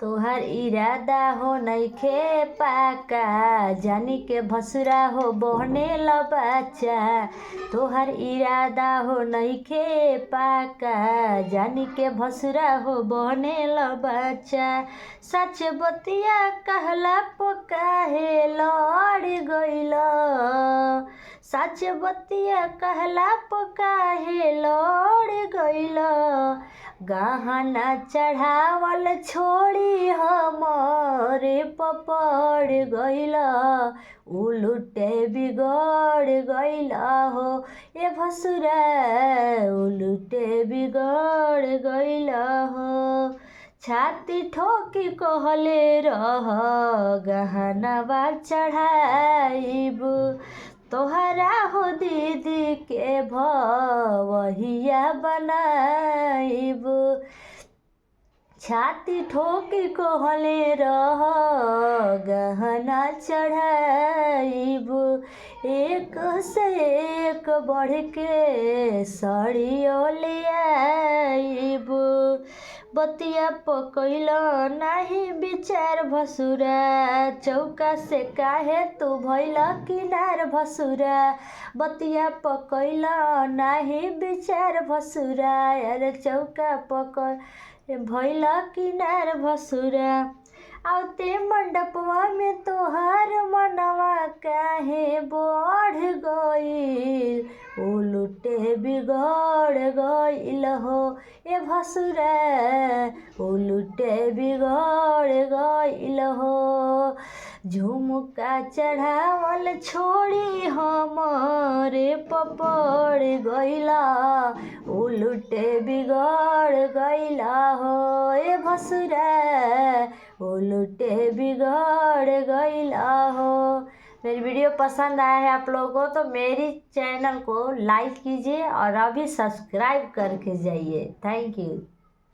तोहर इरादा हो नइखे पाका, जानी के भसुरा हो बहने ल बच्चा। तोहर इरादा हो नइखे पाका, जानी के भसुरा हो बहने ल बच्चा। सच बतिया कहला काहे लड़ गइल, सच बतिया कहला काहे लड़ गइल। गहना चढ़ावल छोड़ी हमरे पपड़ गइल, उलटे बिगड़ गइल हो ए भसुरा, उलटे बिगड़ गइल हो। छाती ठोकी कहले रह गहनवा चढ़ाइब, तोहरा हो दीदी के भवहिया बनाइब। छाती ठोकी कहले रह गहना चढ़ाइब, एक से एक बढ़ के साड़ियों ले आइब। बतिया पकइल नाही विचार भसुरा, चौका से काहे तू भइल किनार भसुरा। बतिया पकइल नाही विचार भसुरा, यार चौका पकड़ भइल किनार भसुरा। आउते मंडपवा में तोहार मनवा काहे बढ़ गइल, उलटे बिगड़ गइल हो ए भसुरा, उलटे बिगड़ गइल हो। झुमका चढ़ावल छोड़ी हमरे पपड़ गइला, उलटे बिगड़ गइला हो ए भसुरा, उलटे बिगड़ गइला हो। मेरी वीडियो पसंद आया है आप लोगों को तो मेरी चैनल को लाइक कीजिए और अभी सब्सक्राइब करके जाइए। Thank you.